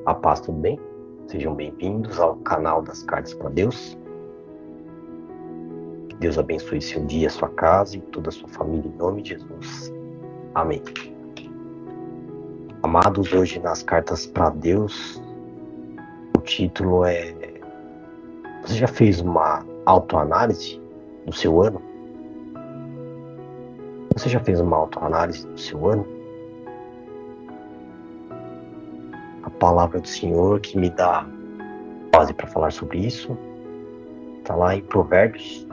A paz, tudo bem? Sejam bem-vindos ao canal das Cartas para Deus. Que Deus abençoe seu dia, sua casa e toda a sua família em nome de Jesus. Amém. Amados, hoje nas Cartas para Deus, o título é: você já fez uma autoanálise do seu ano? Você já fez uma autoanálise do seu ano? A palavra do Senhor que me dá base para falar sobre isso está lá em Provérbios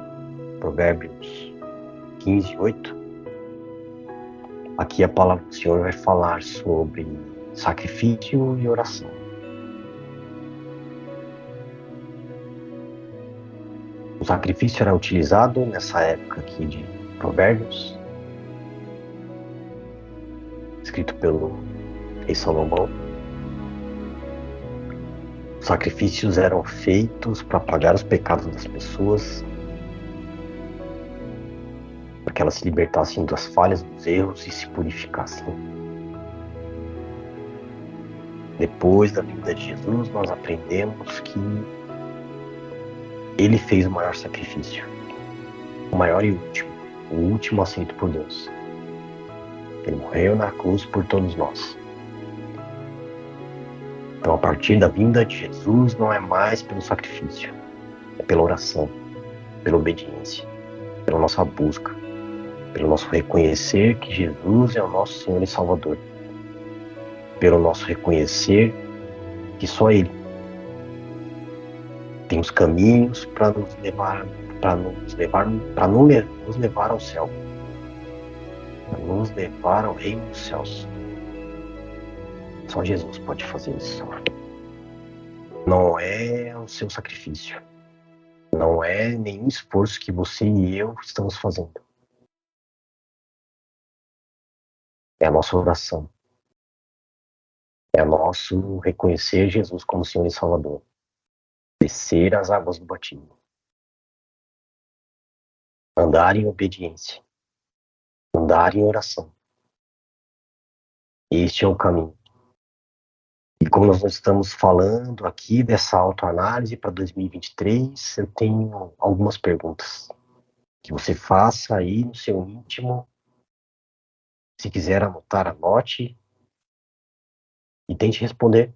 15:8. Aqui a palavra do Senhor vai falar sobre sacrifício e oração. O sacrifício era utilizado nessa época aqui de Provérbios, escrito pelo rei Salomão. Os sacrifícios eram feitos para pagar os pecados das pessoas, para que elas se libertassem das falhas, dos erros e se purificassem. Depois da vinda de Jesus, nós aprendemos que ele fez o maior sacrifício, o maior e o último aceito por Deus. Ele morreu na cruz por todos nós. Então, a partir da vinda de Jesus, não é mais pelo sacrifício, é pela oração, pela obediência, pela nossa busca, pelo nosso reconhecer que Jesus é o nosso Senhor e Salvador, pelo nosso reconhecer que só Ele tem os caminhos para nos levar ao céu, para nos levar ao reino dos céus. Só Jesus pode fazer isso. Não é o seu sacrifício, não é nenhum esforço que você e eu estamos fazendo. É a nossa oração, é o nosso reconhecer Jesus como Senhor e Salvador, descer as águas do batismo, andar em obediência, andar em oração. Este é o caminho. E como nós estamos falando aqui dessa autoanálise para 2023, eu tenho algumas perguntas que você faça aí no seu íntimo. Se quiser anotar, anote e tente responder.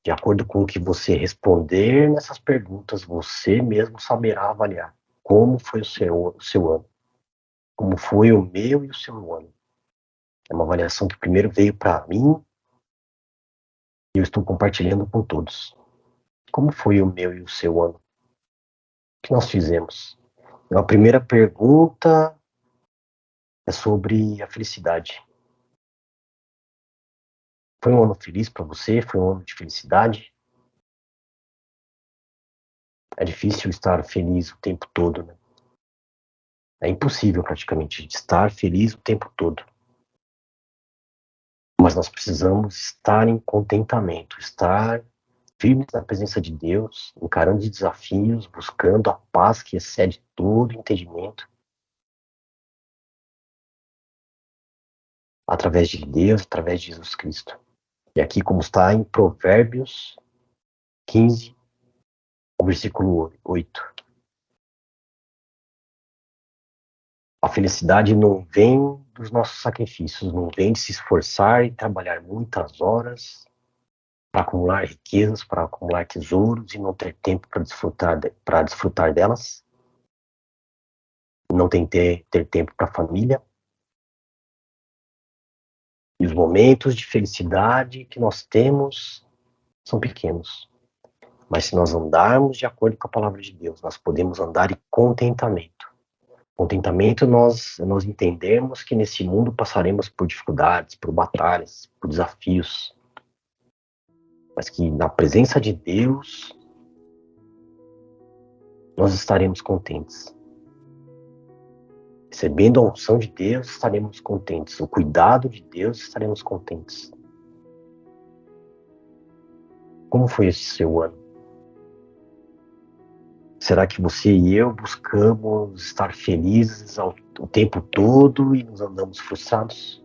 De acordo com o que você responder nessas perguntas, você mesmo saberá avaliar como foi o seu ano, como foi o meu e o seu ano. É uma avaliação que primeiro veio para mim e eu estou compartilhando com todos. Como foi o meu e o seu ano? O que nós fizemos? Então, a primeira pergunta é sobre a felicidade. Foi um ano feliz para você? Foi um ano de felicidade? É difícil estar feliz o tempo todo, né? É impossível praticamente estar feliz o tempo todo. Mas nós precisamos estar em contentamento, estar firmes na presença de Deus, encarando os desafios, buscando a paz que excede todo entendimento, através de Deus, através de Jesus Cristo. E aqui, como está em Provérbios 15, o versículo 8. A felicidade não vem dos nossos sacrifícios, não vem de se esforçar e trabalhar muitas horas para acumular riquezas, para acumular tesouros e não ter tempo para desfrutar delas, não tem ter tempo para a família. E os momentos de felicidade que nós temos são pequenos. Mas se nós andarmos de acordo com a palavra de Deus, nós podemos andar em contentamento. Contentamento nós entendemos que nesse mundo passaremos por dificuldades, por batalhas, por desafios, mas que na presença de Deus nós estaremos contentes. Recebendo a unção de Deus, estaremos contentes. O cuidado de Deus, estaremos contentes. Como foi esse seu ano? Será que você e eu buscamos estar felizes o tempo todo e nos andamos frustrados?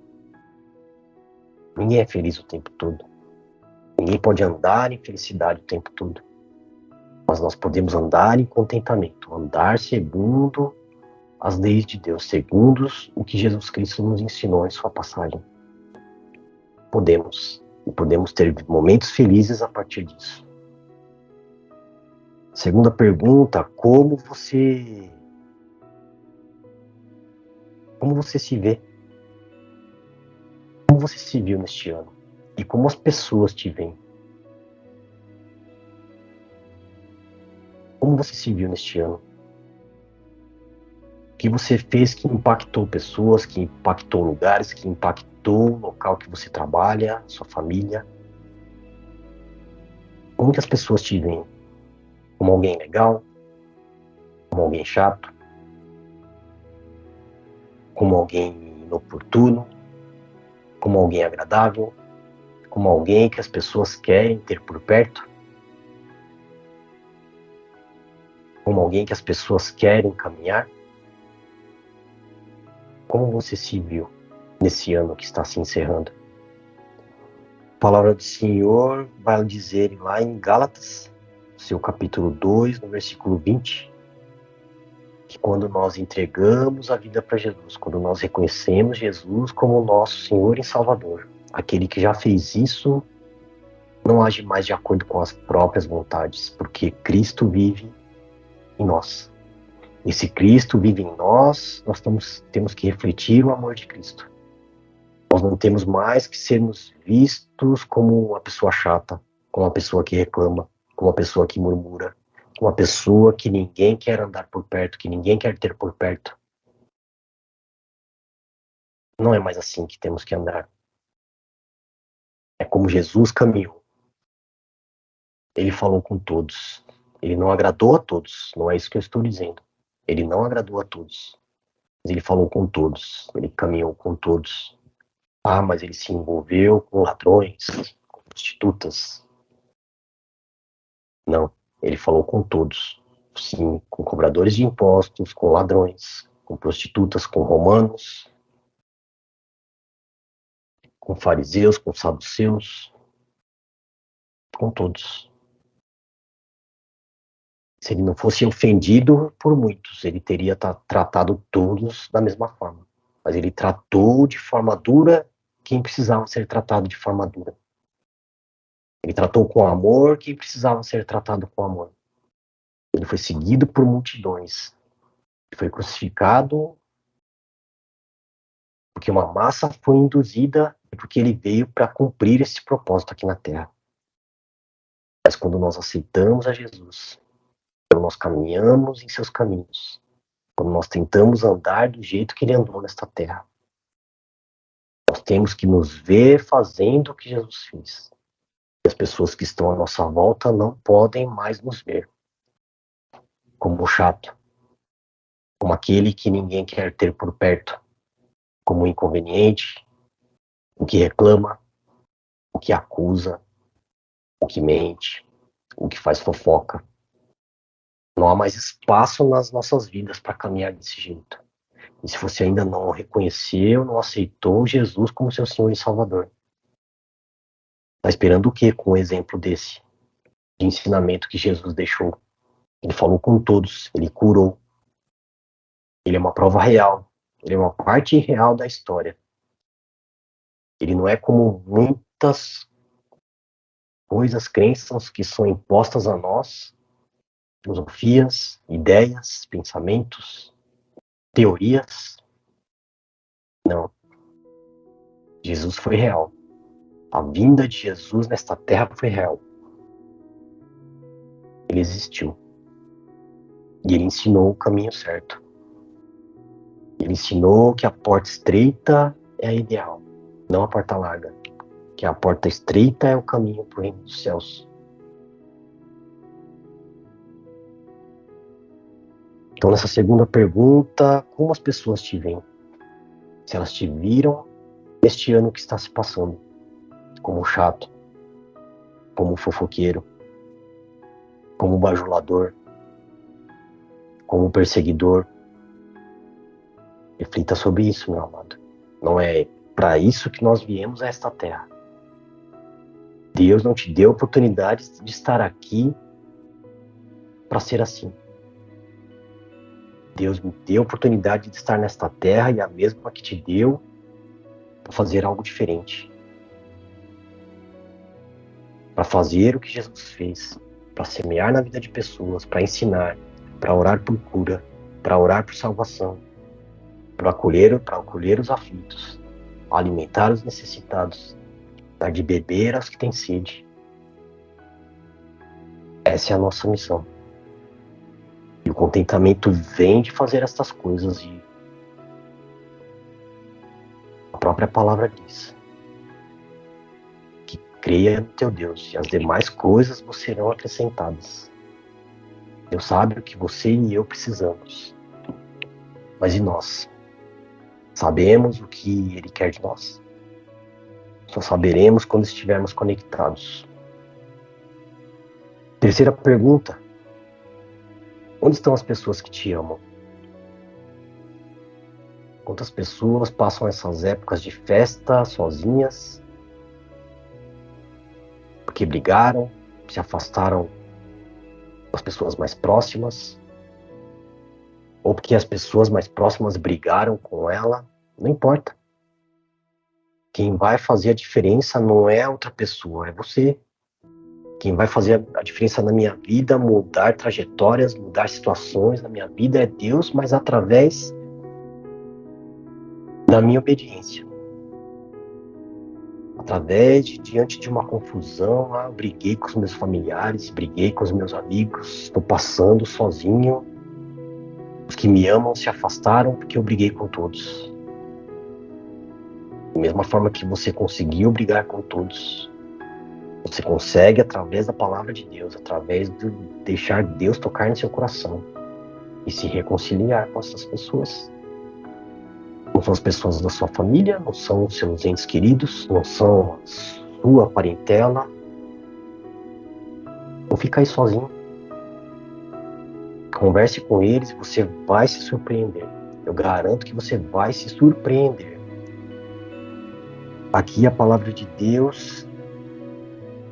Ninguém é feliz o tempo todo. Ninguém pode andar em felicidade o tempo todo. Mas nós podemos andar em contentamento, andar segundo as leis de Deus, segundo o que Jesus Cristo nos ensinou em sua passagem. Podemos. E podemos ter momentos felizes a partir disso. Segunda pergunta, como você se vê? Como você se viu neste ano? E como as pessoas te veem? Como você se viu neste ano? O que você fez que impactou pessoas, que impactou lugares, que impactou o local que você trabalha, sua família? Como que as pessoas te veem? Como alguém legal? Como alguém chato? Como alguém inoportuno? Como alguém agradável? Como alguém que as pessoas querem ter por perto? Como alguém que as pessoas querem caminhar? Como você se viu nesse ano que está se encerrando? A palavra do Senhor vai dizer lá em Gálatas, seu capítulo 2, no versículo 20, que quando nós entregamos a vida para Jesus, quando nós reconhecemos Jesus como nosso Senhor e Salvador, aquele que já fez isso não age mais de acordo com as próprias vontades, porque Cristo vive em nós. E se Cristo vive em nós, nós temos que refletir o amor de Cristo. Nós não temos mais que sermos vistos como uma pessoa chata, como uma pessoa que reclama, como uma pessoa que murmura, como uma pessoa que ninguém quer andar por perto, que ninguém quer ter por perto. Não é mais assim que temos que andar. É como Jesus caminhou. Ele falou com todos. Ele não agradou a todos. Não é isso que eu estou dizendo. Ele não agradou a todos. Mas ele falou com todos. Ele caminhou com todos. Ah, mas ele se envolveu com ladrões, com prostitutas. Não, ele falou com todos. Sim, com cobradores de impostos, com ladrões, com prostitutas, com romanos, com fariseus, com saduceus, com todos. Se ele não fosse ofendido por muitos, ele teria tratado todos da mesma forma. Mas ele tratou de forma dura quem precisava ser tratado de forma dura. Ele tratou com amor quem precisava ser tratado com amor. Ele foi seguido por multidões. Ele foi crucificado porque uma massa foi induzida e porque ele veio para cumprir esse propósito aqui na Terra. Mas quando nós aceitamos a Jesus, quando nós caminhamos em seus caminhos, quando nós tentamos andar do jeito que ele andou nesta Terra, nós temos que nos ver fazendo o que Jesus fez. E as pessoas que estão à nossa volta não podem mais nos ver como o chato, como aquele que ninguém quer ter por perto, como o inconveniente, o que reclama, o que acusa, o que mente, o que faz fofoca. Não há mais espaço nas nossas vidas para caminhar desse jeito. E se você ainda não reconheceu, não aceitou Jesus como seu Senhor e Salvador, está esperando o que com um exemplo desse? De ensinamento que Jesus deixou. Ele falou com todos, ele curou. Ele é uma prova real, ele é uma parte real da história. Ele não é como muitas coisas, crenças que são impostas a nós, filosofias, ideias, pensamentos, teorias. Não. Jesus foi real. A vinda de Jesus nesta terra foi real. Ele existiu. E ele ensinou o caminho certo. Ele ensinou que a porta estreita é a ideal, não a porta larga. Que a porta estreita é o caminho para o reino dos céus. Então, nessa segunda pergunta, como as pessoas te veem? Se elas te viram neste ano que está se passando, como chato, como fofoqueiro, como bajulador, como perseguidor, reflita sobre isso, meu amado. Não é para isso que nós viemos a esta terra. Deus não te deu oportunidade de estar aqui para ser assim. Deus me deu a oportunidade de estar nesta terra e a mesma que te deu para fazer algo diferente. Para fazer o que Jesus fez, para semear na vida de pessoas, para ensinar, para orar por cura, para orar por salvação, para acolher os aflitos, alimentar os necessitados, dar de beber aos que têm sede. Essa é a nossa missão. E o contentamento vem de fazer estas coisas, e a própria palavra diz que creia no teu Deus e as demais coisas vos serão acrescentadas. Deus sabe o que você e eu precisamos. Mas e nós? Sabemos o que Ele quer de nós. Só saberemos quando estivermos conectados. Terceira pergunta: onde estão as pessoas que te amam? Quantas pessoas passam essas épocas de festa sozinhas? Porque brigaram, se afastaram das pessoas mais próximas? Ou porque as pessoas mais próximas brigaram com ela? Não importa. Quem vai fazer a diferença não é outra pessoa, é você. Quem vai fazer a diferença na minha vida, mudar trajetórias, mudar situações na minha vida é Deus, mas através da minha obediência. Através de, diante de uma confusão, eu briguei com os meus familiares, briguei com os meus amigos, estou passando sozinho. Os que me amam se afastaram porque eu briguei com todos. Da mesma forma que você conseguiu brigar com todos, você consegue através da palavra de Deus, através de deixar Deus tocar no seu coração e se reconciliar com essas pessoas. Não são as pessoas da sua família, não são os seus entes queridos, não são a sua parentela. Não fica aí sozinho. Converse com eles e você vai se surpreender. Eu garanto que você vai se surpreender. Aqui a palavra de Deus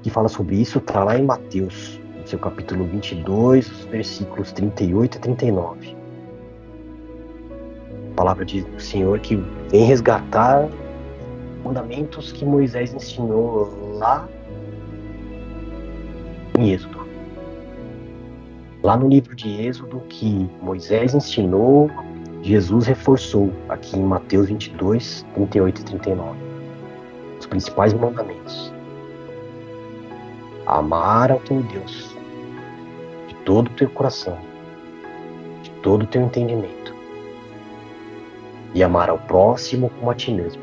que fala sobre isso está lá em Mateus, no seu capítulo 22, os versículos 38 e 39. A palavra do Senhor que vem resgatar mandamentos que Moisés ensinou lá em Êxodo. Lá no livro de Êxodo que Moisés ensinou, Jesus reforçou aqui em Mateus 22, 38 e 39. Os principais mandamentos. Amar ao teu Deus de todo o teu coração, de todo o teu entendimento, e amar ao próximo como a ti mesmo.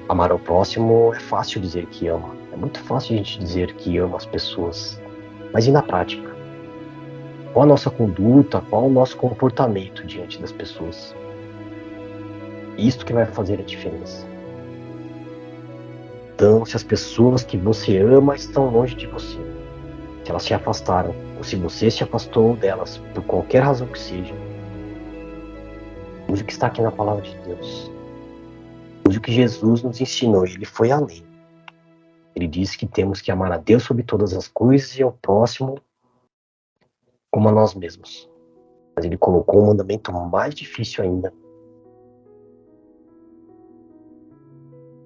Amar ao próximo é fácil dizer que ama, é muito fácil a gente dizer que ama as pessoas, mas e na prática? Qual a nossa conduta, qual o nosso comportamento diante das pessoas? Isso que vai fazer a diferença. Então, se as pessoas que você ama estão longe de você, se elas se afastaram, ou se você se afastou delas por qualquer razão que seja, use o que está aqui na palavra de Deus. Use o que Jesus nos ensinou, e ele foi além. Ele disse que temos que amar a Deus sobre todas as coisas e ao próximo como a nós mesmos. Mas ele colocou um mandamento mais difícil ainda.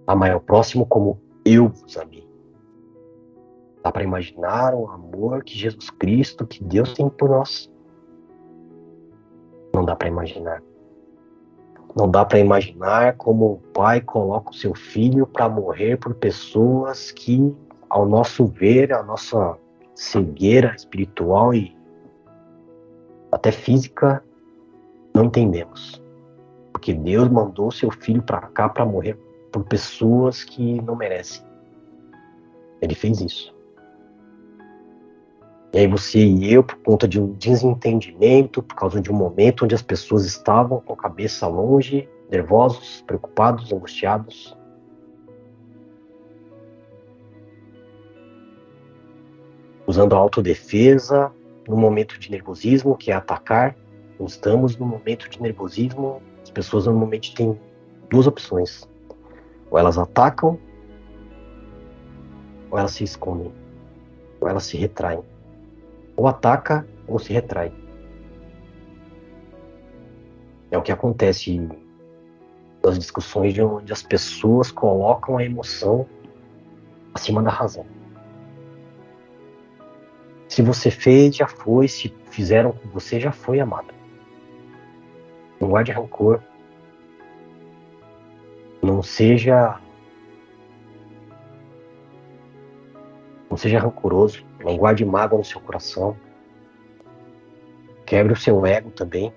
Amar ao próximo como eu vos amei. Dá para imaginar o amor que Jesus Cristo, que Deus tem por nós? Não dá para imaginar. Não dá para imaginar como o pai coloca o seu filho para morrer por pessoas que, ao nosso ver, a nossa cegueira espiritual e até física, não entendemos. Porque Deus mandou seu filho para cá para morrer por pessoas que não merecem. Ele fez isso. E aí você e eu, por conta de um desentendimento, por causa de um momento onde as pessoas estavam com a cabeça longe, nervosos, preocupados, angustiados, usando a autodefesa no momento de nervosismo, que é atacar. Estamos no momento de nervosismo, as pessoas normalmente têm duas opções. Ou elas atacam, ou elas se escondem, ou elas se retraem. Ou ataca ou se retrai. É o que acontece nas discussões de onde as pessoas colocam a emoção acima da razão. Se você fez, já foi. Se fizeram com você, já foi, amado. Não guarde rancor. Não seja rancoroso. Não guarde mágoa no seu coração. Quebre o seu ego também.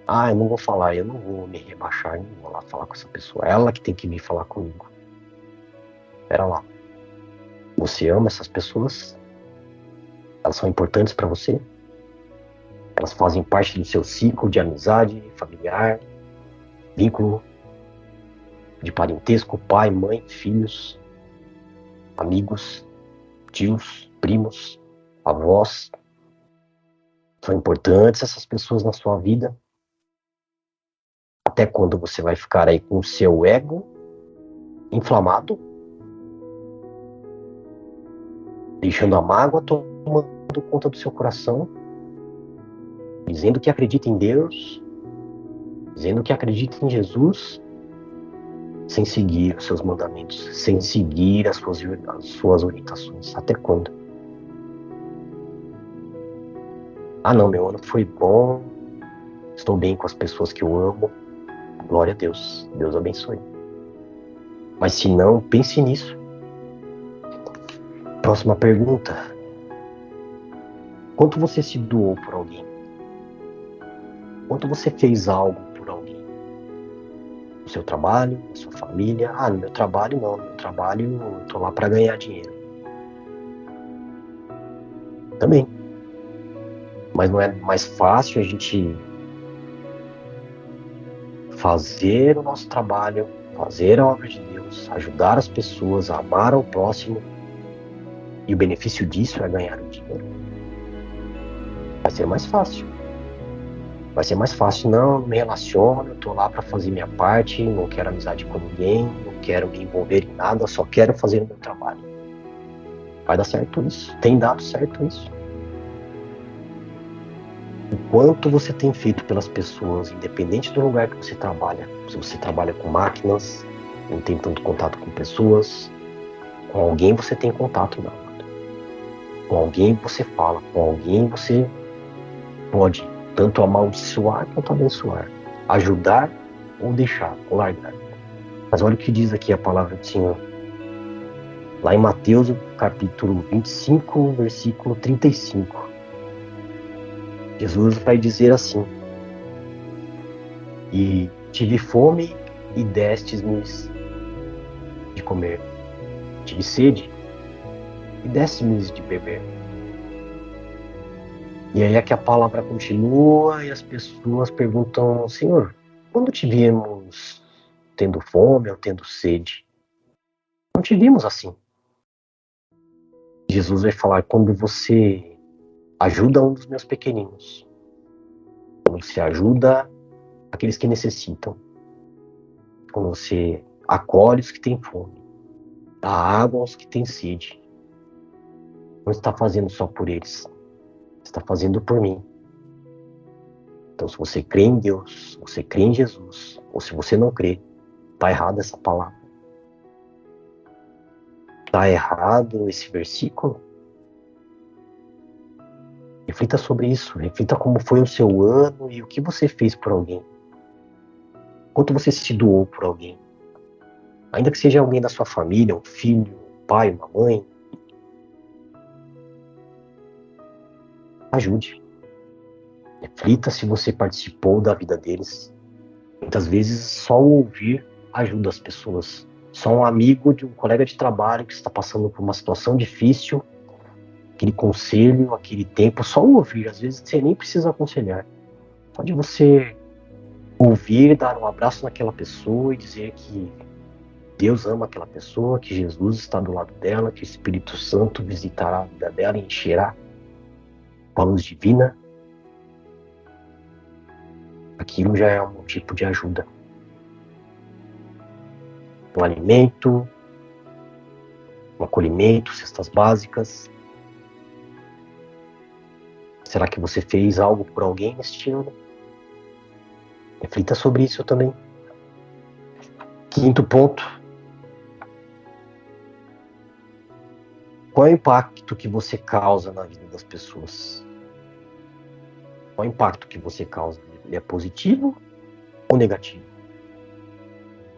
Ah, eu não vou falar, eu não vou me rebaixar, eu não vou lá falar com essa pessoa. É ela que tem que vir falar comigo. Pera lá. Você ama essas pessoas? Elas são importantes para você? Elas fazem parte do seu ciclo de amizade, familiar, vínculo de parentesco, pai, mãe, filhos, amigos, tios, primos, avós. São importantes essas pessoas na sua vida. Até quando você vai ficar aí com o seu ego inflamado, deixando a mágoa tomando conta do seu coração, dizendo que acredita em Deus, dizendo que acredita em Jesus, sem seguir os seus mandamentos, sem seguir as suas orientações. Até quando? Ah, não, meu ano foi bom, estou bem com as pessoas que eu amo, glória a Deus, Deus abençoe. Mas se não, pense nisso. Próxima pergunta. Quanto você se doou por alguém? Quanto você fez algo por alguém? No seu trabalho, na sua família? Ah, no meu trabalho não, no meu trabalho eu tô lá para ganhar dinheiro. Também. Mas não é mais fácil a gente fazer o nosso trabalho, fazer a obra de Deus, ajudar as pessoas, amar ao próximo, e o benefício disso é ganhar o dinheiro? Vai ser mais fácil. Vai ser mais fácil, não me relaciono, eu tô lá para fazer minha parte, não quero amizade com ninguém, não quero me envolver em nada, só quero fazer o meu trabalho. Vai dar certo isso. Tem dado certo isso. O quanto você tem feito pelas pessoas, independente do lugar que você trabalha. Se você trabalha com máquinas, não tem tanto contato com pessoas, com alguém você tem contato, não. Com alguém você fala, com alguém você pode tanto amaldiçoar quanto abençoar, ajudar ou deixar, ou largar. Mas olha o que diz aqui a palavra do Senhor. Lá em Mateus, capítulo 25, versículo 35. Jesus vai dizer assim: e tive fome e destes-me de comer. Tive sede e deste-me de beber. E aí é que a palavra continua e as pessoas perguntam: Senhor, quando te vimos tendo fome ou tendo sede? Não te vimos assim. Jesus vai falar: quando você ajuda um dos meus pequeninos, quando você ajuda aqueles que necessitam, quando você acolhe os que têm fome, dá água aos que têm sede, não está fazendo só por eles, está fazendo por mim. Então, se você crê em Deus, se você crê em Jesus, ou se você não crê, está errada essa palavra. Está errado esse versículo? Reflita sobre isso, reflita como foi o seu ano e o que você fez por alguém. Quanto você se doou por alguém. Ainda que seja alguém da sua família, um filho, um pai, uma mãe. Ajude. Reflita se você participou da vida deles. Muitas vezes só o ouvir ajuda as pessoas. Só um amigo de um colega de trabalho que está passando por uma situação difícil, aquele conselho, aquele tempo, só o ouvir. Às vezes você nem precisa aconselhar. Só de você ouvir, dar um abraço naquela pessoa e dizer que Deus ama aquela pessoa, que Jesus está do lado dela, que o Espírito Santo visitará a vida dela e encherá com a luz divina. Aquilo já é um tipo de ajuda. Um alimento, Um acolhimento, cestas básicas? Será que você fez algo por alguém neste ano? Reflita sobre isso também. Quinto ponto. Qual é o impacto que você causa na vida das pessoas? Qual é o impacto que você causa? Ele é positivo ou negativo?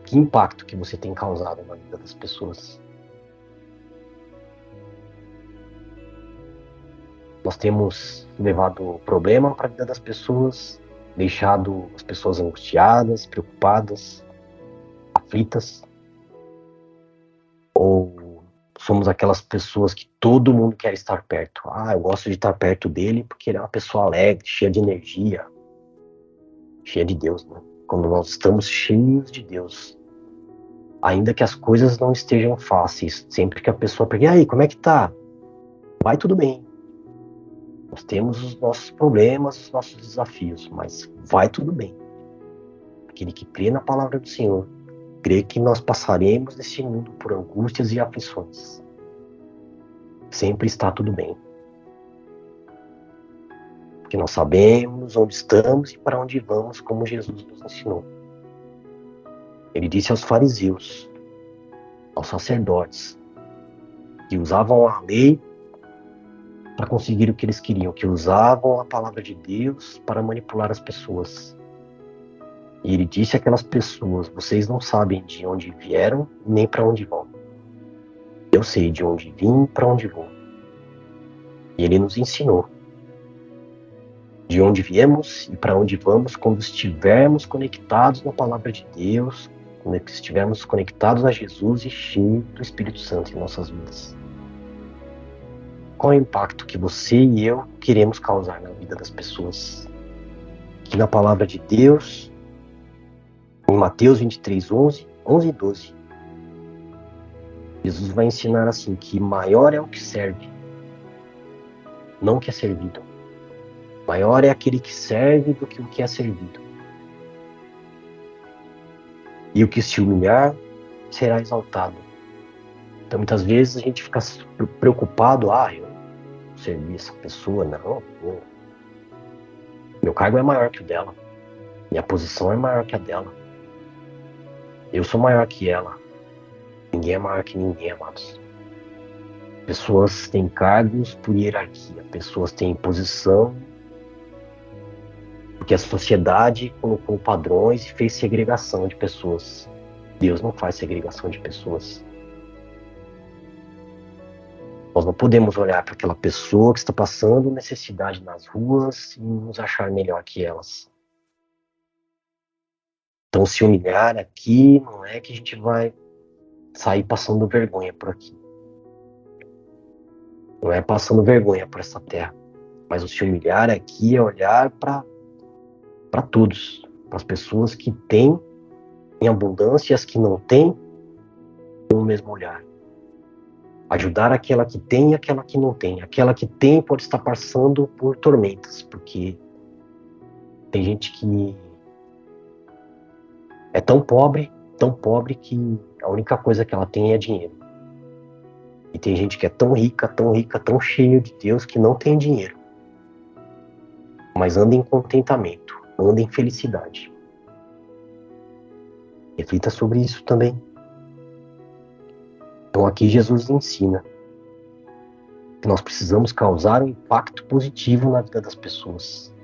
Que impacto que você tem causado na vida das pessoas? Nós temos levado problema para a vida das pessoas, deixado as pessoas angustiadas, preocupadas, aflitas? Ou somos aquelas pessoas que todo mundo quer estar perto? Ah, eu gosto de estar perto dele porque ele é uma pessoa alegre, cheia de energia, cheia de Deus, né? Quando nós estamos cheios de Deus, ainda que as coisas não estejam fáceis, sempre que a pessoa pergunta, e aí, como é que tá? Vai tudo bem. Nós temos os nossos problemas, os nossos desafios, mas vai tudo bem. Aquele que crê na palavra do Senhor, crê que nós passaremos neste mundo por angústias e aflições. Sempre está tudo bem. Porque nós sabemos onde estamos e para onde vamos, como Jesus nos ensinou. Ele disse aos fariseus, aos sacerdotes, que usavam a lei para conseguir o que eles queriam, que usavam a palavra de Deus para manipular as pessoas. E ele disse àquelas pessoas, vocês não sabem de onde vieram nem para onde vão. Eu sei de onde vim e para onde vou. E ele nos ensinou de onde viemos e para onde vamos quando estivermos conectados na palavra de Deus, quando estivermos conectados a Jesus e cheios do Espírito Santo em nossas vidas. Qual é o impacto que você e eu queremos causar na vida das pessoas? Que na palavra de Deus, em Mateus 23, 11 e 12, Jesus vai ensinar assim, que maior é o que serve, não o que é servido. Maior é aquele que serve do que o que é servido. E o que se humilhar será exaltado. Então muitas vezes a gente fica preocupado, eu servi essa pessoa, não. Meu cargo é maior que o dela. Minha posição é maior que a dela. Eu sou maior que ela. Ninguém é maior que ninguém, amados. Pessoas têm cargos por hierarquia. Pessoas têm posição porque a sociedade colocou padrões e fez segregação de pessoas. Deus não faz segregação de pessoas. Nós não podemos olhar para aquela pessoa que está passando necessidade nas ruas e nos achar melhor que elas. Então, se humilhar aqui não é que a gente vai sair passando vergonha por aqui. Não é passando vergonha por essa terra. Mas o se humilhar aqui é olhar para todos. Para as pessoas que têm em abundância e as que não têm, com o mesmo olhar. Ajudar aquela que tem e aquela que não tem. Aquela que tem pode estar passando por tormentas, porque tem gente que é tão pobre que a única coisa que ela tem é dinheiro. E tem gente que é tão rica, tão cheia de Deus que não tem dinheiro. Mas anda em contentamento, anda em felicidade. Reflita sobre isso também. Então aqui Jesus ensina que nós precisamos causar um impacto positivo na vida das pessoas.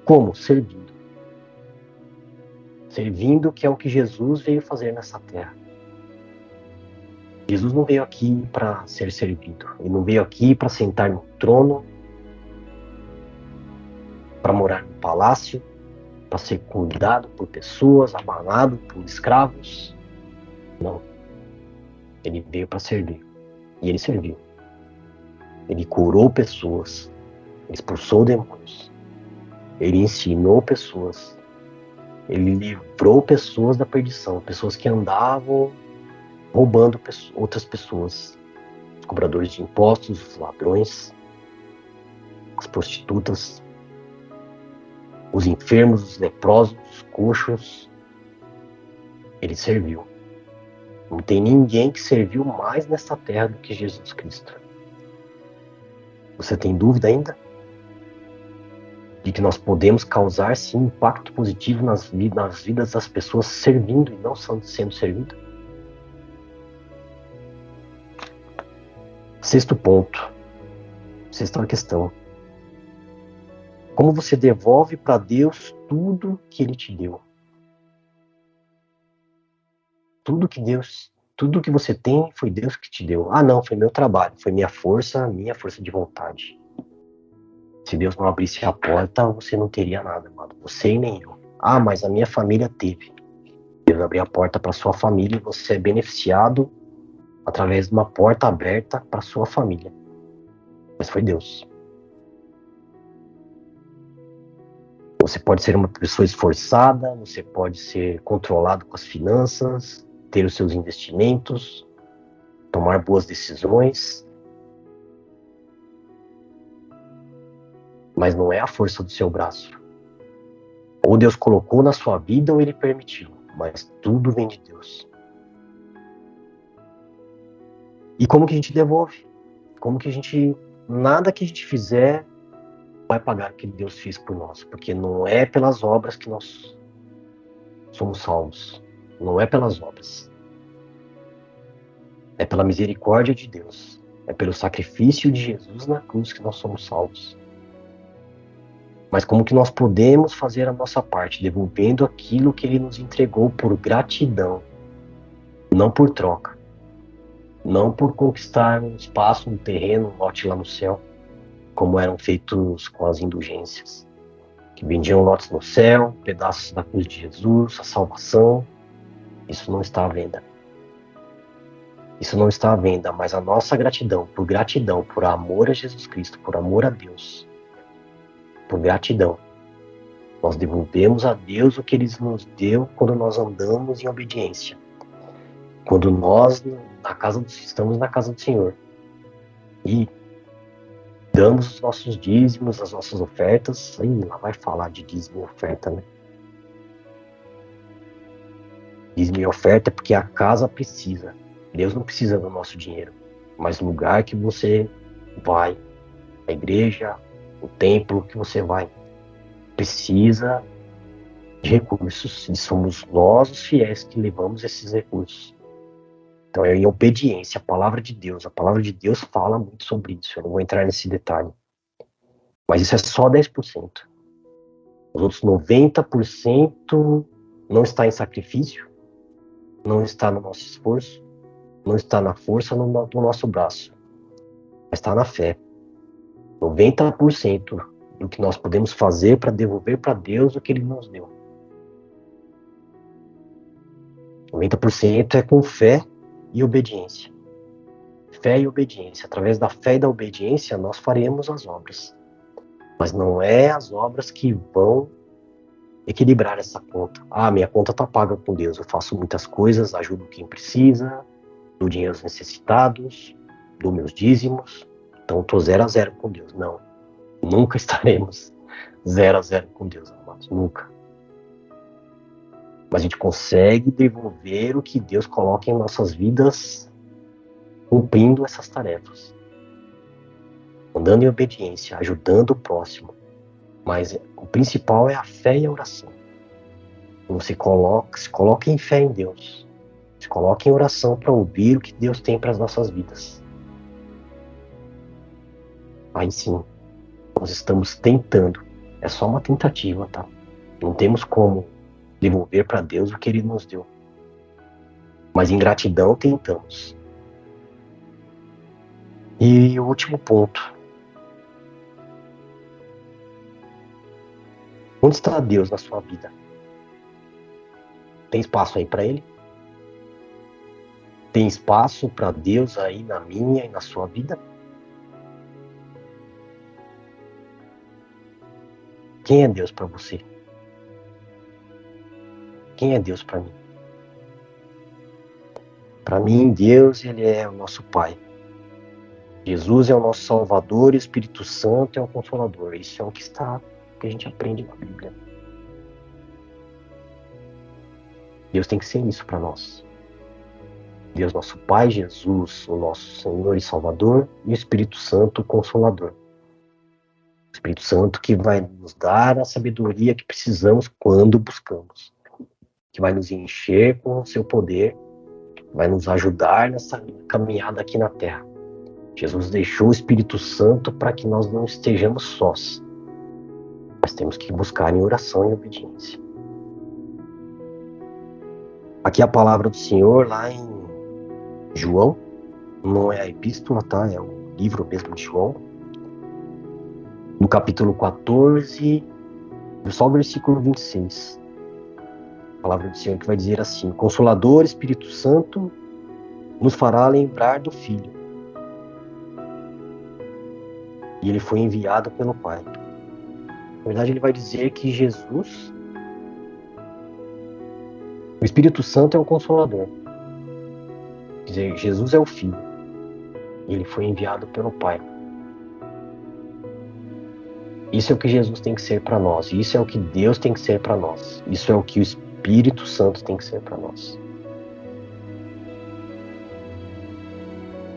Como? Servindo. Servindo, que é o que Jesus veio fazer nessa terra. Jesus não veio aqui para ser servido. Ele não veio aqui para sentar no trono, para morar no palácio, para ser cuidado por pessoas, abalado por escravos. Não. Ele veio para servir. E ele serviu. Ele curou pessoas. Ele expulsou demônios. Ele ensinou pessoas. Ele livrou pessoas da perdição. Pessoas que andavam roubando outras pessoas. Os cobradores de impostos, os ladrões, as prostitutas, os enfermos, os leprosos, os coxos. Ele serviu. Não tem ninguém que serviu mais nesta terra do que Jesus Cristo. Você tem dúvida ainda? De que nós podemos causar, sim, impacto positivo nas vidas das pessoas servindo e não sendo servido? Sexto ponto. Sexta questão. Como você devolve para Deus tudo que Ele te deu? Tudo que você tem foi Deus que te deu. Ah, não, foi meu trabalho, foi minha força de vontade. Se Deus não abrisse a porta, você não teria nada, amado. Você e nem eu. Ah, mas a minha família teve. Deus abriu a porta para sua família e você é beneficiado através de uma porta aberta para sua família. Mas foi Deus. Você pode ser uma pessoa esforçada, você pode ser controlado com as finanças, ter os seus investimentos, tomar boas decisões, mas não é a força do seu braço. Ou Deus colocou na sua vida ou Ele permitiu, mas tudo vem de Deus. E como que a gente devolve? Nada que a gente fizer vai pagar o que Deus fez por nós, porque não é pelas obras que nós somos salvos, não é pelas obras. É pela misericórdia de Deus, é pelo sacrifício de Jesus na cruz que nós somos salvos. Mas como que nós podemos fazer a nossa parte, devolvendo aquilo que Ele nos entregou por gratidão, não por troca, não por conquistar um espaço, um terreno, um lote lá no céu, como eram feitos com as indulgências, que vendiam lotes no céu, pedaços da cruz de Jesus, a salvação. Isso não está à venda. Isso não está à venda, mas a nossa gratidão, por amor a Jesus Cristo, por amor a Deus, por gratidão, nós devolvemos a Deus o que Ele nos deu quando nós andamos em obediência. Quando nós estamos na casa do Senhor e damos os nossos dízimos, as nossas ofertas, aí lá vai falar de dízimo e oferta, né? Dízimo e oferta é porque a casa precisa. Deus não precisa do nosso dinheiro, mas o lugar que você vai, a igreja, o templo que você vai, precisa de recursos e somos nós os fiéis que levamos esses recursos. Então é em obediência à palavra de Deus. A palavra de Deus fala muito sobre isso. Eu não vou entrar nesse detalhe. Mas isso é só 10%. Os outros 90% não está em sacrifício, não está no nosso esforço, não está na força do nosso braço, mas está na fé. 90% do que nós podemos fazer para devolver para Deus o que Ele nos deu. 90% é com fé e obediência. Fé e obediência. Através da fé e da obediência, nós faremos as obras. Mas não é as obras que vão equilibrar essa conta. Ah, minha conta está paga com Deus. Eu faço muitas coisas, ajudo quem precisa, dou dinheiro aos necessitados, dou meus dízimos. Então, estou 0-0 com Deus. Não. Nunca estaremos 0-0 com Deus, amados. Nunca. Mas a gente consegue devolver o que Deus coloca em nossas vidas cumprindo essas tarefas. Andando em obediência, ajudando o próximo. Mas o principal é a fé e a oração. Você se coloque em fé em Deus. Se coloque em oração para ouvir o que Deus tem para as nossas vidas. Aí sim, nós estamos tentando. É só uma tentativa, tá? Não temos como devolver para Deus o que Ele nos deu. Mas em gratidão tentamos. E o último ponto. Onde está Deus na sua vida? Tem espaço aí para Ele? Tem espaço para Deus aí na minha e na sua vida? Quem é Deus para você? Quem é Deus para mim? Para mim, Deus, Ele é o nosso Pai. Jesus é o nosso Salvador e o Espírito Santo é o Consolador. Isso é o que a gente aprende na Bíblia. Deus tem que ser isso para nós. Deus nosso Pai, Jesus, o nosso Senhor e Salvador, e o Espírito Santo, o Consolador. O Espírito Santo que vai nos dar a sabedoria que precisamos quando buscamos, que vai nos encher com o seu poder, vai nos ajudar nessa caminhada aqui na Terra. Jesus deixou o Espírito Santo para que nós não estejamos sós. Nós temos que buscar em oração e obediência. Aqui a palavra do Senhor lá em João, não é a epístola, tá? É o livro mesmo de João. No capítulo 14, só o versículo 26. A palavra do Senhor que vai dizer assim: Consolador, Espírito Santo, nos fará lembrar do Filho. E ele foi enviado pelo Pai. Na verdade, ele vai dizer que Jesus, o Espírito Santo é o Consolador. Quer dizer, Jesus é o Filho. E ele foi enviado pelo Pai. Isso é o que Jesus tem que ser para nós. Isso é o que Deus tem que ser para nós. Isso é o que o Espírito Santo tem que ser para nós.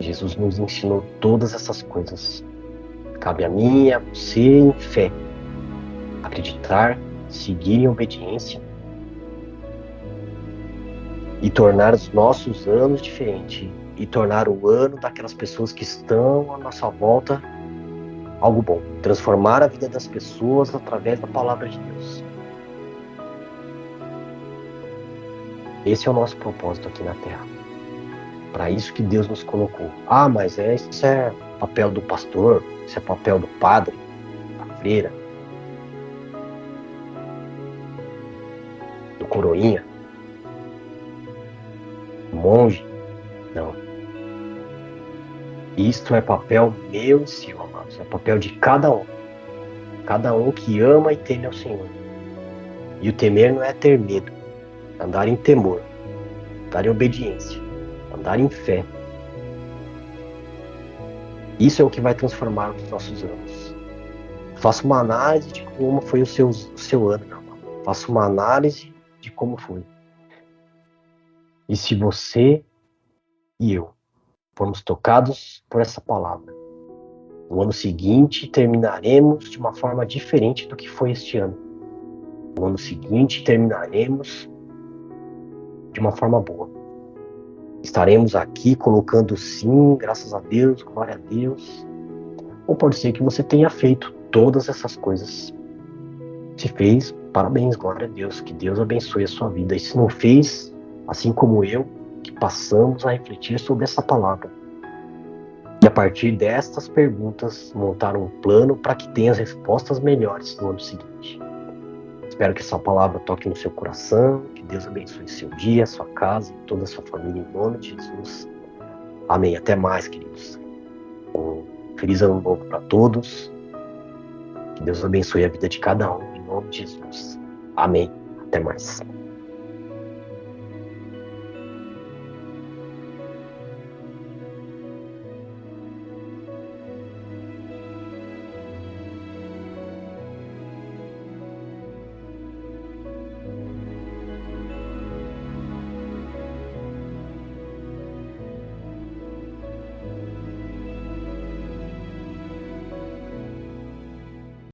Jesus nos ensinou todas essas coisas. Cabe a mim e a você em fé. Acreditar, seguir em obediência e tornar os nossos anos diferentes. E tornar o ano daquelas pessoas que estão à nossa volta algo bom. Transformar a vida das pessoas através da palavra de Deus. Esse é o nosso propósito aqui na Terra. Para isso que Deus nos colocou. Ah, mas isso é papel do pastor, isso é papel do padre, da freira, do coroinha, do monge. Não. Isto é papel meu e seu, amados. É papel de cada um. Cada um que ama e teme ao Senhor. E o temer não é ter medo. É andar em temor. Andar em obediência. Andar em fé. Isso é o que vai transformar os nossos anos. Faça uma análise de como foi o seu ano, meu irmão. Faça uma análise de como foi. E se você e eu formos tocados por essa palavra, no ano seguinte terminaremos de uma forma diferente do que foi este ano. No ano seguinte terminaremos de uma forma boa. Estaremos aqui colocando sim, graças a Deus, glória a Deus. Ou pode ser que você tenha feito todas essas coisas. Se fez, parabéns, glória a Deus. Que Deus abençoe a sua vida. E se não fez, assim como eu, que passamos a refletir sobre essa palavra. E a partir destas perguntas, montar um plano para que tenha as respostas melhores no ano seguinte. Espero que essa palavra toque no seu coração, que Deus abençoe seu dia, sua casa e toda a sua família em nome de Jesus. Amém. Até mais, queridos. Um feliz ano novo para todos. Que Deus abençoe a vida de cada um em nome de Jesus. Amém. Até mais.